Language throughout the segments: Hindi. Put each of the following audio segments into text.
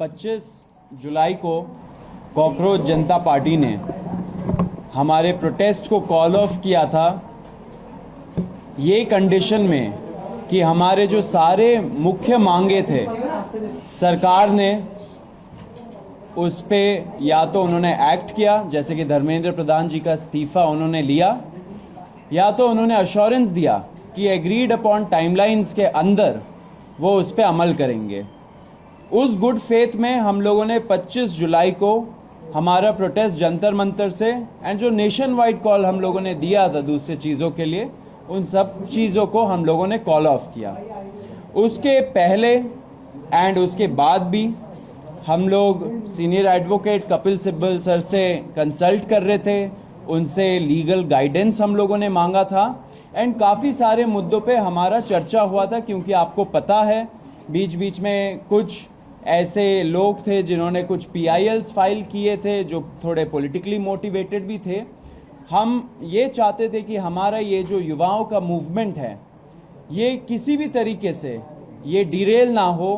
25 जुलाई को कॉकरोच जनता पार्टी ने हमारे प्रोटेस्ट को कॉल ऑफ किया था ये कंडीशन में कि हमारे जो सारे मुख्य मांगे थे सरकार ने उस पे या तो उन्होंने एक्ट किया, जैसे कि धर्मेंद्र प्रधान जी का इस्तीफा उन्होंने लिया, या तो उन्होंने अश्योरेंस दिया कि एग्रीड अपॉन टाइमलाइंस के अंदर वो उस पे अमल करेंगे। उस गुड फेथ में हम लोगों ने 25 जुलाई को हमारा प्रोटेस्ट जंतर मंतर से एंड जो नेशन वाइड कॉल हम लोगों ने दिया था दूसरे चीज़ों के लिए, उन सब चीज़ों को हम लोगों ने कॉल ऑफ किया। उसके पहले एंड उसके बाद भी हम लोग senior advocate Kapil Sibal sir से कंसल्ट कर रहे थे, उनसे लीगल गाइडेंस हम लोगों ने मांगा था एंड काफ़ी सारे मुद्दों पे हमारा चर्चा हुआ था, क्योंकि आपको पता है बीच बीच में कुछ ऐसे लोग थे जिन्होंने कुछ PILs फाइल किए थे जो थोड़े पॉलिटिकली मोटिवेटेड भी थे। हम ये चाहते थे कि हमारा ये जो युवाओं का मूवमेंट है ये किसी भी तरीके से ये डिरेल ना हो।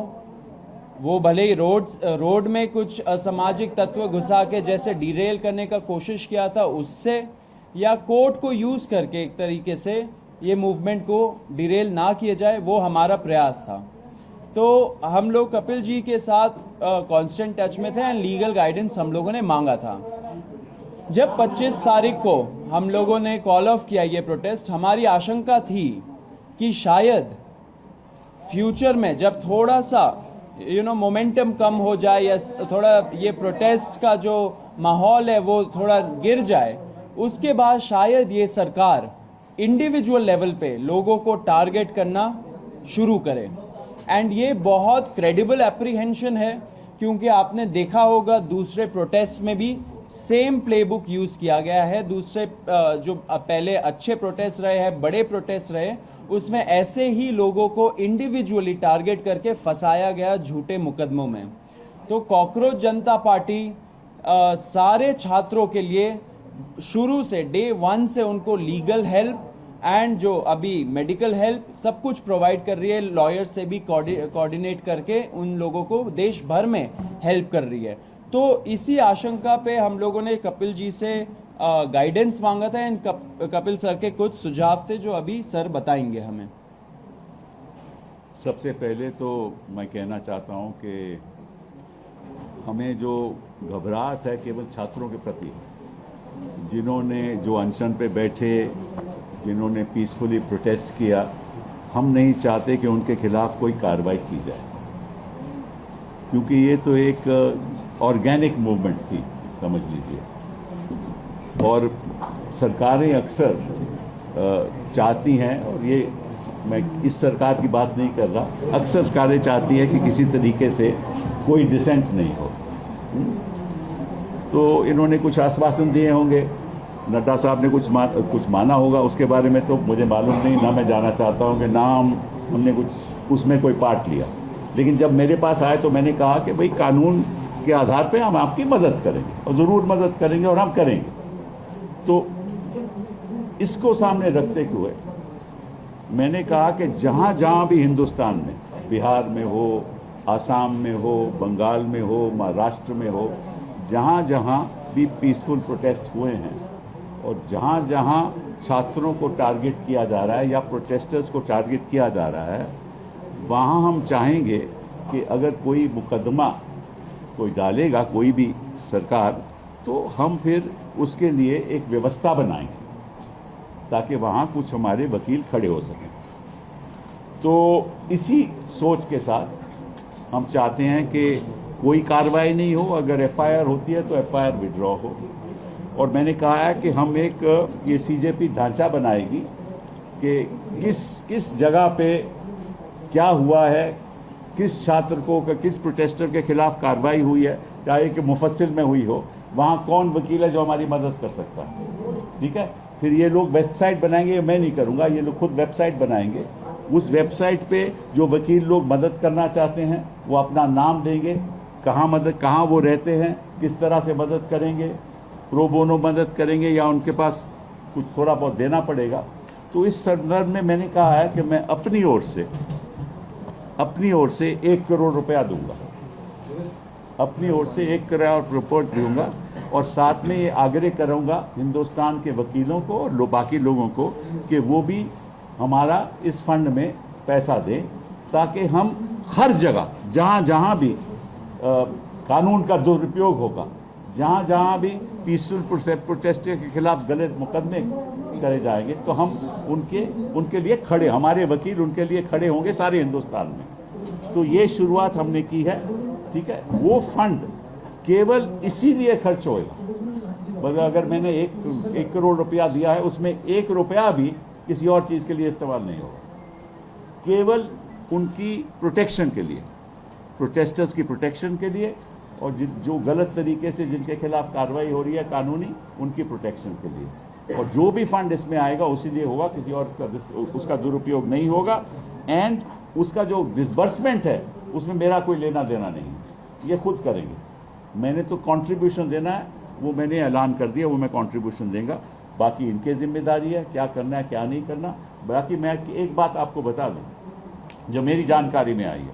वो भले ही रोड में कुछ असामाजिक तत्व घुसा के जैसे डिरेल करने का कोशिश किया था उससे, या कोर्ट को यूज़ करके एक तरीके से ये मूवमेंट को डिरेल ना किया जाए, वो हमारा प्रयास था। तो हम लोग कपिल जी के साथ कांस्टेंट टच में थे एंड लीगल गाइडेंस हम लोगों ने मांगा था। जब 25 तारीख को हम लोगों ने कॉल ऑफ किया ये प्रोटेस्ट, हमारी आशंका थी कि शायद फ्यूचर में जब थोड़ा सा मोमेंटम कम हो जाए या थोड़ा ये प्रोटेस्ट का जो माहौल है वो थोड़ा गिर जाए, उसके बाद शायद ये सरकार इंडिविजुअल लेवल पे लोगों को टारगेट करना शुरू करे। एंड ये बहुत क्रेडिबल एप्रीहेंशन है, क्योंकि आपने देखा होगा दूसरे प्रोटेस्ट में भी सेम प्लेबुक यूज़ किया गया है। दूसरे जो पहले अच्छे प्रोटेस्ट रहे हैं, बड़े प्रोटेस्ट रहे, उसमें ऐसे ही लोगों को इंडिविजुअली टारगेट करके फंसाया गया झूठे मुकदमों में। तो कॉकरोच जनता पार्टी सारे छात्रों के लिए शुरू से डे 1 से उनको लीगल हेल्प एंड जो अभी मेडिकल हेल्प सब कुछ प्रोवाइड कर रही है। लॉयर से भी कोऑर्डिनेट करके उन लोगों को देश भर में हेल्प कर रही है। तो इसी आशंका पे हम लोगों ने कपिल जी से गाइडेंस मांगा था एंड कपिल सर के कुछ सुझाव थे जो अभी सर बताएंगे हमें। सबसे पहले तो मैं कहना चाहता हूं कि हमें जो घबराहट है केवल छात्रों के प्रति, जिन्होंने जो अनशन पे बैठे, जिन्होंने पीसफुली प्रोटेस्ट किया, हम नहीं चाहते कि उनके खिलाफ कोई कार्रवाई की जाए, क्योंकि ये तो एक ऑर्गेनिक मूवमेंट थी, समझ लीजिए। और सरकारें अक्सर चाहती हैं, और ये मैं इस सरकार की बात नहीं कर रहा, अक्सर सरकारें चाहती हैं कि किसी तरीके से कोई डिसेंट नहीं हो। तो इन्होंने कुछ आश्वासन दिए होंगे, नड्डा साहब ने कुछ माना होगा, उसके बारे में तो मुझे मालूम नहीं, ना मैं जाना चाहता हूँ कि ना हमने कुछ उसमें कोई पार्ट लिया। लेकिन जब मेरे पास आए तो मैंने कहा कि भाई कानून के आधार पे हम आपकी मदद करेंगे, और ज़रूर मदद करेंगे और हम करेंगे। तो इसको सामने रखते हुए मैंने कहा कि जहाँ जहाँ भी हिंदुस्तान में, बिहार में हो, आसाम में हो, बंगाल में हो, महाराष्ट्र में हो, जहाँ जहाँ भी पीसफुल प्रोटेस्ट हुए हैं और जहाँ जहाँ छात्रों को टारगेट किया जा रहा है या प्रोटेस्टर्स को टारगेट किया जा रहा है, वहाँ हम चाहेंगे कि अगर कोई मुकदमा कोई डालेगा कोई भी सरकार, तो हम फिर उसके लिए एक व्यवस्था बनाएंगे ताकि वहाँ कुछ हमारे वकील खड़े हो सकें। तो इसी सोच के साथ हम चाहते हैं कि कोई कार्रवाई नहीं हो, अगर FIR होती है तो FIR विड्रॉ हो। और मैंने कहा है कि हम एक ये CJP ढांचा बनाएगी कि किस जगह पे क्या हुआ है, किस छात्र को, किस प्रोटेस्टर के खिलाफ कार्रवाई हुई है, चाहे कि मुफस्सिल में हुई हो, वहाँ कौन वकील है जो हमारी मदद कर सकता है। ठीक है, फिर ये लोग वेबसाइट बनाएंगे, मैं नहीं करूँगा, ये लोग खुद वेबसाइट बनाएंगे। उस वेबसाइट पे जो वकील लोग मदद करना चाहते हैं वो अपना नाम देंगे, कहाँ वो रहते हैं, किस तरह से मदद करेंगे, प्रो बोनो मदद करेंगे या उनके पास कुछ थोड़ा बहुत देना पड़ेगा। तो इस संदर्भ में मैंने कहा है कि मैं अपनी ओर से अपनी ओर से 1 करोड़ रुपया दूंगा, अपनी ओर से 1 करोड़ रिपोर्ट दूंगा, और साथ में ये आग्रह करूंगा हिंदुस्तान के वकीलों को और बाकी लोगों को कि वो भी हमारा इस फंड में पैसा दें, ताकि हम हर जगह जहां जहां भी कानून का दुरुपयोग होगा, जहां जहां भी पीसफुल प्रोटेस्टर के खिलाफ गलत मुकदमे करे जाएंगे, तो हम उनके लिए खड़े, हमारे वकील उनके लिए खड़े होंगे सारे हिंदुस्तान में। तो ये शुरुआत हमने की है, ठीक है। वो फंड केवल इसीलिए खर्च होएगा, मतलब अगर मैंने 1 करोड़ रुपया दिया है, उसमें 1 रुपया भी किसी और चीज़ के लिए इस्तेमाल नहीं होगा, केवल उनकी प्रोटेक्शन के लिए, प्रोटेस्टर्स की प्रोटेक्शन के लिए, और जो गलत तरीके से जिनके खिलाफ कार्रवाई हो रही है कानूनी, उनकी प्रोटेक्शन के लिए। और जो भी फंड इसमें आएगा उसी लिए होगा, किसी और उसका दुरुपयोग नहीं होगा। एंड उसका जो डिसबर्समेंट है उसमें मेरा कोई लेना देना नहीं है, ये खुद करेंगे। मैंने तो कंट्रीब्यूशन देना है, वो मैंने ऐलान कर दिया, वो मैं कंट्रीब्यूशन देंगे, बाकी इनके जिम्मेदारी है क्या करना है क्या नहीं करना। बाकी मैं एक बात आपको बता दूं जो मेरी जानकारी में आई है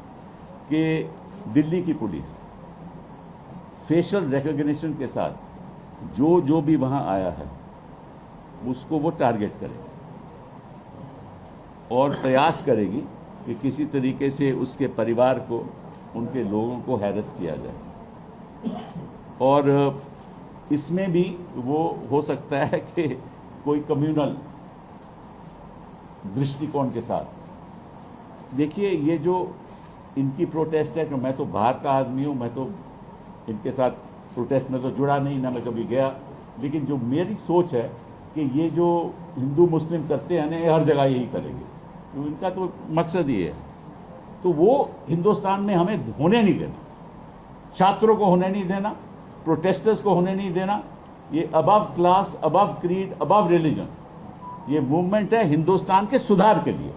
कि दिल्ली की पुलिस फेशियल रिकॉग्निशन के साथ जो भी वहां आया है उसको वो टारगेट करेगी और प्रयास करेगी कि किसी तरीके से उसके परिवार को, उनके लोगों को हैरेस किया जाए। और इसमें भी वो हो सकता है कि कोई कम्युनल दृष्टिकोण के साथ। देखिए, ये जो इनकी प्रोटेस्ट है कि मैं तो बाहर का आदमी हूँ, मैं तो इनके साथ प्रोटेस्ट में तो जुड़ा नहीं, ना मैं कभी गया, लेकिन जो मेरी सोच है कि ये जो हिंदू मुस्लिम करते हैं ना, ये हर जगह यही करेंगे, तो इनका तो मकसद ये है। तो वो हिंदुस्तान में हमें होने नहीं देना, छात्रों को होने नहीं देना, प्रोटेस्टर्स को होने नहीं देना। ये above class, above creed, above religion, ये मूवमेंट है हिंदुस्तान के सुधार के लिए,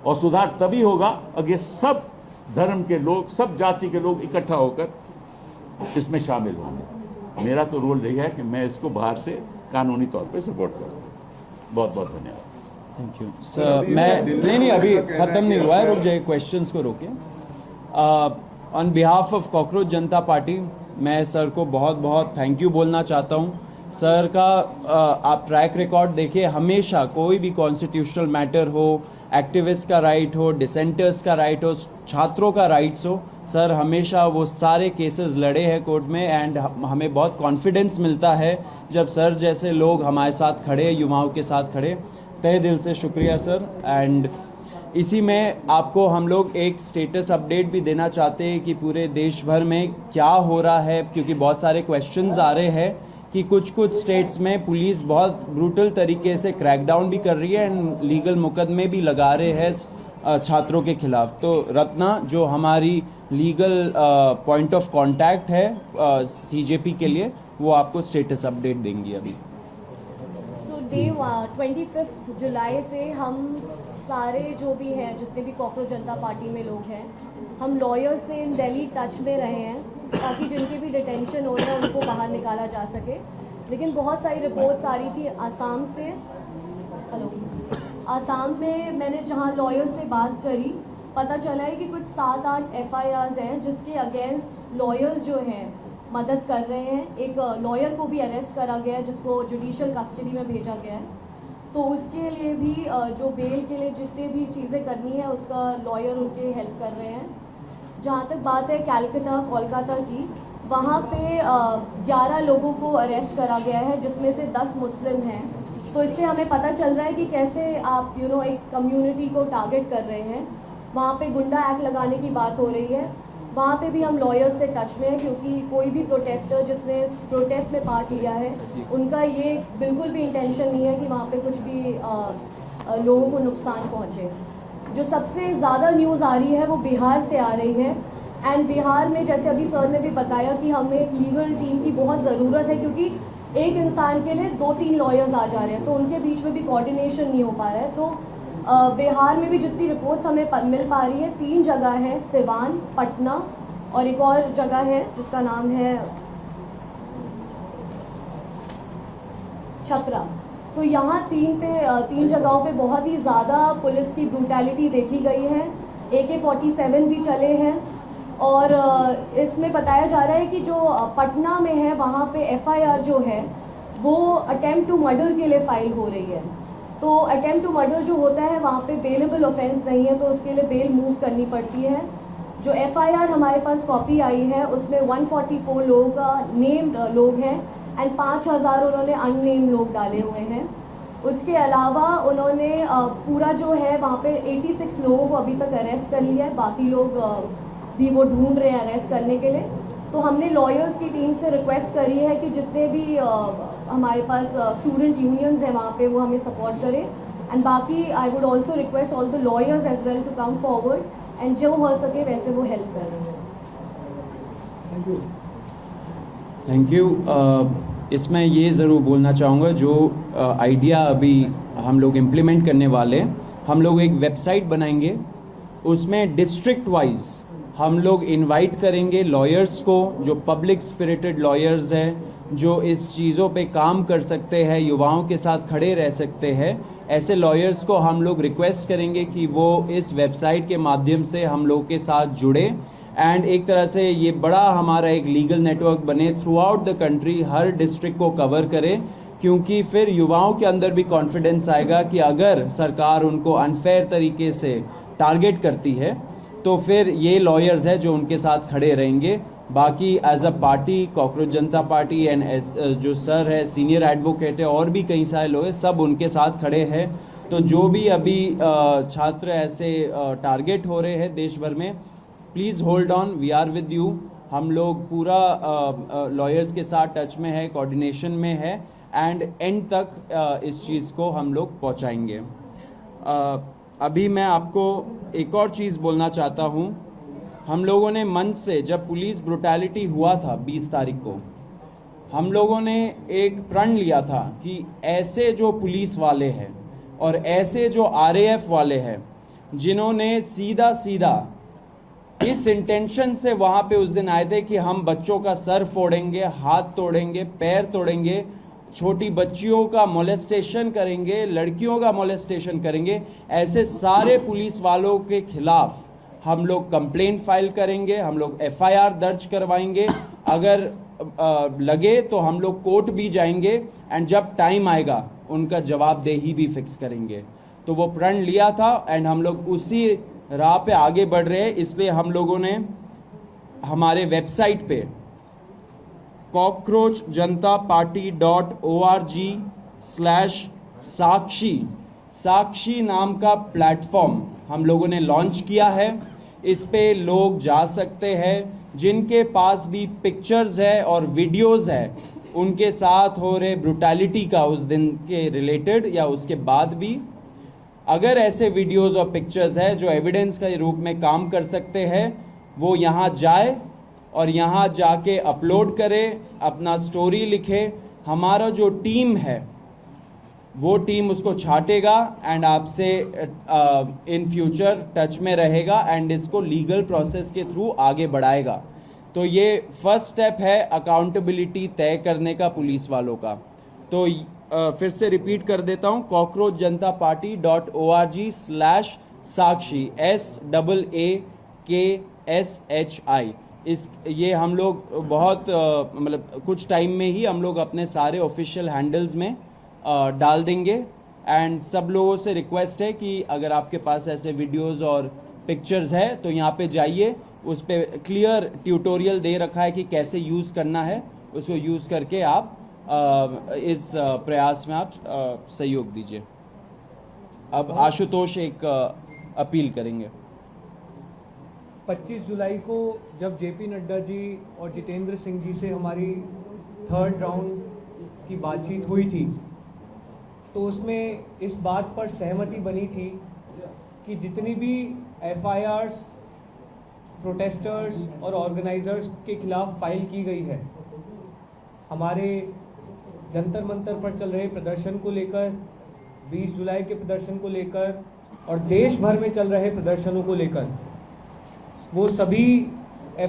और सुधार तभी होगा अगर सब धर्म के लोग, सब जाति के लोग इकट्ठा होकर इसमें शामिल होंगे। मेरा तो रोल रही है कि मैं इसको बाहर से कानूनी तौर पे सपोर्ट करूँ। बहुत बहुत धन्यवाद। Thank you sir. मैं नहीं अभी ख़त्म नहीं हुआ है, रुक जाइए, क्वेश्चंस को रोकिए। On behalf of cockroach Janata party मैं सर को बहुत बहुत थैंक यू बोलना चाहता हूँ। सर का आप ट्रैक रिकॉर्ड देखिए, हमेशा कोई भी कॉन्स्टिट्यूशनल मैटर हो, एक्टिविस्ट का राइट हो, डिसेंटर्स का राइट हो, छात्रों का राइट्स हो, सर हमेशा वो सारे केसेस लड़े हैं कोर्ट में। एंड हमें बहुत कॉन्फिडेंस मिलता है जब सर जैसे लोग हमारे साथ खड़े, युवाओं के साथ खड़े। तहे दिल से शुक्रिया सर। एंड इसी में आपको हम लोग एक स्टेटस अपडेट भी देना चाहते हैं कि पूरे देश भर में क्या हो रहा है, क्योंकि बहुत सारे क्वेश्चंस आ रहे हैं कि कुछ स्टेट्स में पुलिस बहुत ब्रूटल तरीके से क्रैकडाउन भी कर रही है एंड लीगल मुकदमे भी लगा रहे हैं छात्रों के खिलाफ। तो रत्ना जो हमारी लीगल पॉइंट ऑफ कांटेक्ट है सीजेपी के लिए, वो आपको स्टेटस अपडेट देंगी अभी। डे 25 जुलाई से हम सारे जो भी हैं, जितने भी कॉकरोच जनता पार्टी में लोग हैं, हम लॉयर से इन दिल्ली टच में रहे हैं ताकि जिनके भी डिटेंशन हो रहे हैं उनको बाहर निकाला जा सके। लेकिन बहुत सारी रिपोर्ट्स आ रही थी आसाम से। आसाम में मैंने जहां लॉयर से बात करी, पता चला है कि कुछ 7-8 FIRs हैं जिसके अगेंस्ट लॉयर्स जो हैं मदद कर रहे हैं। एक लॉयर को भी अरेस्ट करा गया है जिसको जुडिशियल कस्टडी में भेजा गया है। तो उसके लिए भी जो बेल के लिए जितने भी चीज़ें करनी है उसका लॉयर उनके हेल्प कर रहे हैं। जहाँ तक बात है कलकत्ता कोलकाता की, वहाँ पे 11 लोगों को अरेस्ट करा गया है जिसमें से 10 मुस्लिम हैं। तो इससे हमें पता चल रहा है कि कैसे आप एक कम्युनिटी को टारगेट कर रहे हैं। वहाँ पे गुंडा एक्ट लगाने की बात हो रही है। वहाँ पे भी हम लॉयर्स से टच में हैं, क्योंकि कोई भी प्रोटेस्टर जिसने प्रोटेस्ट में पार्ट लिया है उनका ये बिल्कुल भी इंटेंशन नहीं है कि वहाँ पे कुछ भी लोगों को नुकसान पहुँचे। जो सबसे ज़्यादा न्यूज़ आ रही है वो बिहार से आ रही है। एंड बिहार में जैसे अभी सर ने भी बताया कि हमें एक लीगल टीम की बहुत ज़रूरत है, क्योंकि एक इंसान के लिए 2-3 लॉयर्स आ जा रहे हैं, तो उनके बीच में भी कोऑर्डिनेशन नहीं हो पा रहा है। तो बिहार में भी जितनी रिपोर्ट्स हमें मिल पा रही है, 3 जगह है, सिवान, पटना और एक और जगह है जिसका नाम है छपरा। तो यहाँ तीन जगहों पे बहुत ही ज़्यादा पुलिस की ब्रूटैलिटी देखी गई है। AK-47 भी चले हैं और इसमें बताया जा रहा है कि जो पटना में है वहाँ पे FIR जो है वो अटेम्प्ट टू मर्डर के लिए फाइल हो रही है। तो अटेम्प्ट टू मर्डर जो होता है वहाँ पे बेलेबल ऑफेंस नहीं है, तो उसके लिए बेल मूव करनी पड़ती है। जो FIR हमारे पास कॉपी आई है उसमें 144 लोगों का नेम्ड लोग हैं एंड 5000 उन्होंने अननेम्ड लोग डाले हुए हैं। उसके अलावा उन्होंने पूरा जो है वहाँ पे 86 लोगों को अभी तक अरेस्ट कर लिया है, बाकी लोग भी वो ढूंढ रहे हैं अरेस्ट करने के लिए। तो हमने लॉयर्स की टीम से रिक्वेस्ट करी है कि जितने भी हमारे पास स्टूडेंट यूनियंस हैं वहाँ पे वो हमें सपोर्ट करें एंड बाकी I would also request all the lawyers as well to come forward and जो हो सके वैसे वो हेल्प करें। Thank you. इसमें ये ज़रूर बोलना चाहूँगा, जो आइडिया अभी हम लोग इम्प्लीमेंट करने वाले हैं, हम लोग एक वेबसाइट बनाएंगे, उसमें डिस्ट्रिक्ट वाइज हम लोग इनवाइट करेंगे लॉयर्स को, जो पब्लिक स्पिरिटेड लॉयर्स हैं, जो इस चीज़ों पे काम कर सकते हैं, युवाओं के साथ खड़े रह सकते हैं। ऐसे लॉयर्स को हम लोग रिक्वेस्ट करेंगे कि वो इस वेबसाइट के माध्यम से हम लोग के साथ जुड़े एंड एक तरह से ये बड़ा हमारा एक लीगल नेटवर्क बने, through out the country her district को कवर करे, क्योंकि फिर युवाओं के अंदर भी कॉन्फिडेंस आएगा कि अगर सरकार उनको अनफेयर तरीके से टारगेट करती है तो फिर ये लॉयर्स है जो उनके साथ खड़े रहेंगे। बाकी as a party cockroach Janata party and जो सर है सीनियर एडवोकेट है और भी कई सारे लोग हैं, सब उनके साथ खड़े हैं। तो जो भी अभी छात्र ऐसे टारगेट हो रहे हैं देश भर में, please hold on, we are with you. हम लोग पूरा लॉयर्स के साथ टच में है, कोऑर्डिनेशन में है एंड एंड तक इस चीज़ को हम लोग पहुंचाएंगे। अभी मैं आपको एक और चीज़ बोलना चाहता हूं। हम लोगों ने मंच से, जब पुलिस ब्रुटैलिटी हुआ था 20 तारीख को, हम लोगों ने एक प्रण लिया था कि ऐसे जो पुलिस वाले हैं और ऐसे जो RAF वाले हैं जिन्होंने सीधा सीधा इस इंटेंशन से वहाँ पे उस दिन आए थे कि हम बच्चों का सर फोड़ेंगे, हाथ तोड़ेंगे, पैर तोड़ेंगे, छोटी बच्चियों का मोलेस्टेशन करेंगे, लड़कियों का मोलेस्टेशन करेंगे, ऐसे सारे पुलिस वालों के खिलाफ हम लोग कंप्लेंट फाइल करेंगे, हम लोग FIR दर्ज करवाएंगे, अगर लगे तो हम लोग कोर्ट भी जाएंगे एंड जब टाइम आएगा उनका जवाबदेही भी फिक्स करेंगे। तो वो प्रण लिया था एंड हम लोग उसी राह पे आगे बढ़ रहे हैं। इसलिए हम लोगों ने हमारे वेबसाइट पे cockroachjantaparty.org/साक्षी नाम का प्लेटफॉर्म हम लोगों ने लॉन्च किया है। इस पे लोग जा सकते हैं जिनके पास भी पिक्चर्स है और वीडियोस है उनके साथ हो रहे ब्रुटैलिटी का उस दिन के रिलेटेड या उसके बाद भी। अगर ऐसे वीडियोस और पिक्चर्स है जो एविडेंस के रूप में काम कर सकते हैं, वो यहाँ जाए और यहाँ जाके अपलोड करे, अपना स्टोरी लिखे। हमारा जो टीम है वो टीम उसको छाटेगा एंड आपसे इन फ्यूचर टच में रहेगा एंड इसको लीगल प्रोसेस के थ्रू आगे बढ़ाएगा। तो ये फर्स्ट स्टेप है अकाउंटेबिलिटी तय करने का पुलिस वालों का। तो फिर से रिपीट कर देता हूँ, cockroachjantaparty.org/साक्षी SAAKSHI। ये हम लोग बहुत मतलब कुछ टाइम में ही हम लोग अपने सारे ऑफिशियल हैंडल्स में डाल देंगे एंड सब लोगों से रिक्वेस्ट है कि अगर आपके पास ऐसे वीडियोस और पिक्चर्स है तो यहाँ पे जाइए, उस पे क्लियर ट्यूटोरियल दे रखा है कि कैसे यूज़ करना है, उसको यूज़ करके आप इस प्रयास में आप सहयोग दीजिए। अब आशुतोष एक अपील करेंगे। 25 जुलाई को जब JP नड्डा जी और जितेंद्र सिंह जी से हमारी 3rd राउंड की बातचीत हुई थी तो उसमें इस बात पर सहमति बनी थी कि जितनी भी FIRs प्रोटेस्टर्स और ऑर्गेनाइजर्स के खिलाफ फाइल की गई है, हमारे जंतर मंतर पर चल रहे प्रदर्शन को लेकर, 20 जुलाई के प्रदर्शन को लेकर और देश भर में चल रहे प्रदर्शनों को लेकर, वो सभी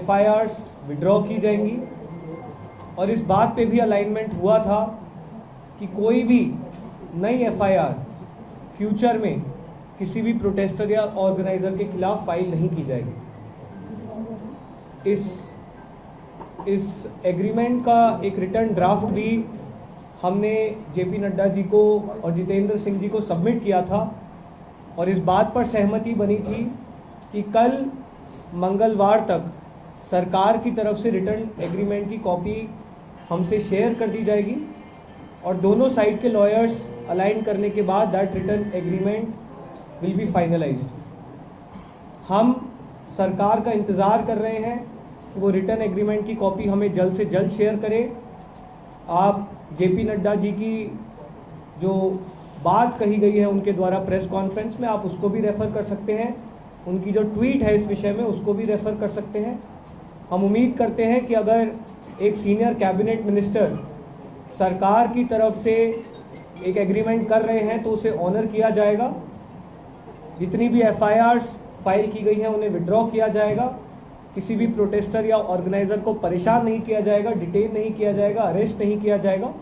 FIRs विड्रॉ की जाएंगी। और इस बात पे भी अलाइनमेंट हुआ था कि कोई भी नई एफआईआर फ्यूचर में किसी भी प्रोटेस्टर या ऑर्गेनाइजर के खिलाफ फाइल नहीं की जाएगी। इस एग्रीमेंट का एक रिटर्न ड्राफ्ट भी हमने जेपी नड्डा जी को और जितेंद्र सिंह जी को सबमिट किया था और इस बात पर सहमति बनी थी कि कल मंगलवार तक सरकार की तरफ से रिटर्न एग्रीमेंट की कॉपी हमसे शेयर कर दी जाएगी और दोनों साइड के लॉयर्स अलाइन करने के बाद that return agreement will be finalised. हम सरकार का इंतज़ार कर रहे हैं कि वो रिटर्न एग्रीमेंट की कॉपी हमें जल्द से जल्द शेयर करे। आप जेपी नड्डा जी की जो बात कही गई है उनके द्वारा प्रेस कॉन्फ्रेंस में, आप उसको भी रेफ़र कर सकते हैं। उनकी जो ट्वीट है इस विषय में उसको भी रेफ़र कर सकते हैं। हम उम्मीद करते हैं कि अगर एक सीनियर कैबिनेट मिनिस्टर सरकार की तरफ से एक एग्रीमेंट कर रहे हैं तो उसे ऑनर किया जाएगा। जितनी भी एफआईआर्स फाइल की गई हैं उन्हें विड्रॉ किया जाएगा। किसी भी प्रोटेस्टर या ऑर्गेनाइजर को परेशान नहीं किया जाएगा, डिटेन नहीं किया जाएगा, अरेस्ट नहीं किया जाएगा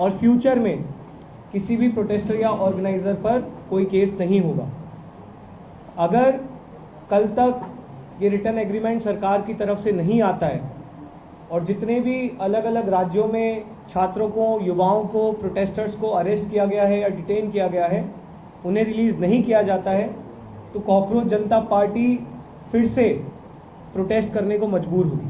और फ्यूचर में किसी भी प्रोटेस्टर या ऑर्गेनाइजर पर कोई केस नहीं होगा। अगर कल तक ये रिटर्न एग्रीमेंट सरकार की तरफ से नहीं आता है और जितने भी अलग अलग राज्यों में छात्रों को, युवाओं को, प्रोटेस्टर्स को अरेस्ट किया गया है या डिटेन किया गया है, उन्हें रिलीज़ नहीं किया जाता है तो कॉकरोच जनता पार्टी फिर से प्रोटेस्ट करने को मजबूर होगी।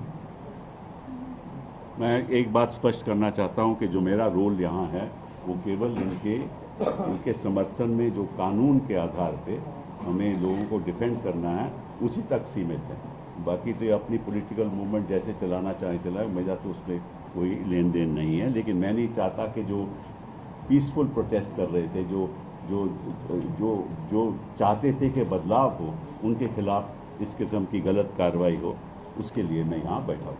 मैं एक बात स्पष्ट करना चाहता हूं कि जो मेरा रोल यहाँ है वो केवल इनके समर्थन में जो कानून के आधार पे हमें लोगों को डिफेंड करना है उसी तक सीमित है। बाकी तो ये अपनी पॉलिटिकल मूवमेंट जैसे चलाना चाहे चलाए, मेरा तो उसमें कोई लेन देन नहीं है। लेकिन मैं नहीं चाहता कि जो पीसफुल प्रोटेस्ट कर रहे थे, जो चाहते थे कि बदलाव हो, उनके खिलाफ इस किस्म की गलत कार्रवाई हो, उसके लिए मैं यहाँ बैठा हूँ।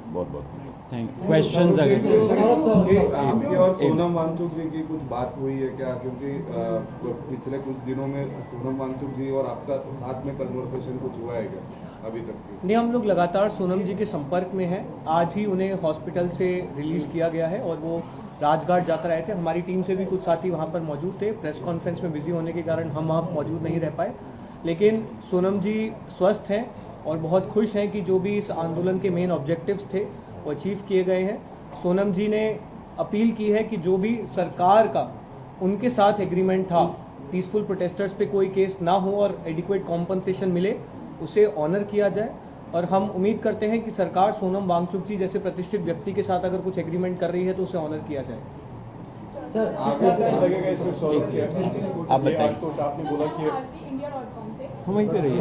बहुत बहुत थैंक यू। क्वेश्चंस अगर आपकी और सोनम वांगचुक जी की कुछ बात हुई है क्या? क्योंकि पिछले कुछ दिनों में सोनम वांगचुक जी और आपका साथ में कन्वर्सेशन कुछ हुआ है क्या अभी तक की? नहीं, हम लोग लगातार सोनम जी के संपर्क में हैं। आज ही उन्हें हॉस्पिटल से रिलीज़ किया गया है और वो राजघाट जाकर आए थे। हमारी टीम से भी कुछ साथी वहाँ पर मौजूद थे। प्रेस कॉन्फ्रेंस में बिजी होने के कारण हम वहाँ मौजूद नहीं रह पाए, लेकिन सोनम जी स्वस्थ हैं और बहुत खुश हैं कि जो भी इस आंदोलन के मेन ऑब्जेक्टिव्स थे वो अचीव किए गए हैं। सोनम जी ने अपील की है कि जो भी सरकार का उनके साथ एग्रीमेंट था, पीसफुल प्रोटेस्टर्स पे कोई केस ना हो और एडिक्वेट कॉम्पनसेशन मिले, उसे ऑनर किया जाए। और हम उम्मीद करते हैं कि सरकार सोनम वांगचुक जी जैसे प्रतिष्ठित व्यक्ति के साथ अगर कुछ एग्रीमेंट कर रही है तो उसे ऑनर किया जाए। लगेगा इसमें सॉल्व किया? आप बताइए। आपने बोला कि हम वहीं पे रहिए।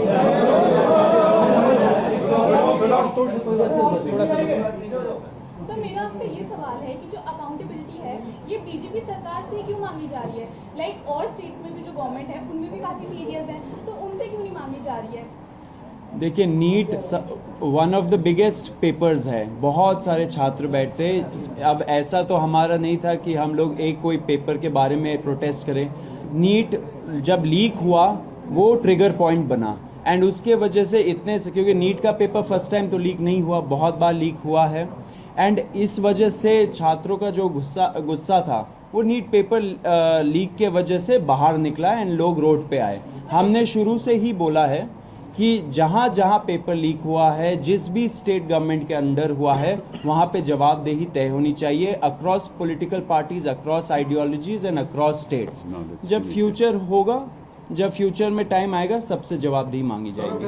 तो मेरा आपसे ये सवाल है कि जो अकाउंटेबिलिटी है ये बीजेपी सरकार से क्यों मांगी जा रही है? लाइक और स्टेट्स में भी जो गवर्नमेंट है उनमें भी काफी मीडियाज हैं, तो उनसे क्यों नहीं मांगी जा रही है? देखिए, NEET one of the biggest papers है, बहुत सारे छात्र बैठते। अब ऐसा तो हमारा नहीं था कि हम लोग एक कोई पेपर के बारे में प्रोटेस्ट करें। नीट जब लीक हुआ वो ट्रिगर पॉइंट बना एंड उसके वजह से इतने से, क्योंकि नीट का पेपर फर्स्ट टाइम तो लीक नहीं हुआ, बहुत बार लीक हुआ है एंड इस वजह से छात्रों का जो गुस्सा था वो नीट पेपर लीक के वजह से बाहर निकला एंड लोग रोड पे आए। हमने शुरू से ही बोला है कि जहाँ जहाँ पेपर लीक हुआ है, जिस भी स्टेट गवर्नमेंट के अंडर हुआ है, वहाँ पे जवाबदेही तय होनी चाहिए across political parties, across ideologies and across states. जब फ्यूचर होगा, जब फ्यूचर में टाइम आएगा, सबसे जवाबदेही मांगी जाएगी।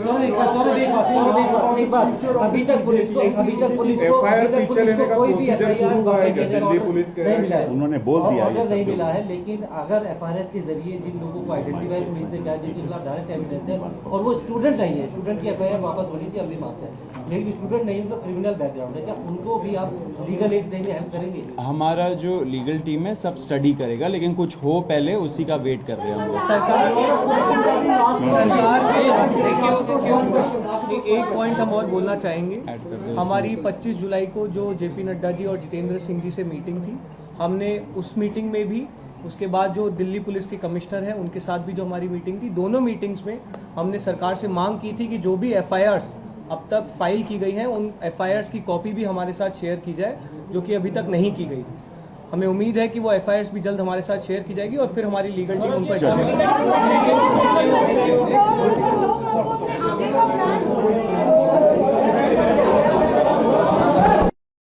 अभी तक पुलिस को एफआईआर पीछे लेने का प्रोसीजर शुरू हुआ है क्या? दिल्ली पुलिस के उन्होंने बोल दिया ऑर्डर नहीं मिला है, लेकिन अगर एफआईआर के जरिए जिन लोगों को आइडेंटिफाई पुलिस ने किया, जिनके खिलाफ डायरेक्ट एविडेंस है और वो स्टूडेंट नहीं है, स्टूडेंट की एफआईआर वापस होनी चाहिए, अगली बात है, लेकिन स्टूडेंट नहीं, उनका क्रिमिनल बैकग्राउंड है, क्या उनको भी आप लीगल एड देंगे, हेल्प करेंगे? हमारा जो लीगल टीम है सब स्टडी करेगा, लेकिन कुछ हो पहले उसी का वेट कर रहे हैं हम लोग। एक पॉइंट हम और बोलना चाहेंगे। हमारी 25 जुलाई को जो जेपी नड्डा जी और जितेंद्र सिंह जी से मीटिंग थी, हमने उस मीटिंग में भी, उसके बाद जो दिल्ली पुलिस के कमिश्नर हैं उनके साथ भी जो हमारी मीटिंग थी, दोनों मीटिंग्स में हमने सरकार से मांग की थी कि जो भी एफआईआर्स अब तक फाइल की गई हैं उन एफआईआर्स की कॉपी भी हमारे साथ शेयर की जाए, जो कि अभी तक नहीं की गई। हमें उम्मीद है कि वो FIRs भी जल्द हमारे साथ शेयर की जाएगी और फिर हमारी लीगल टीम उनको चलिए। एग्जामिन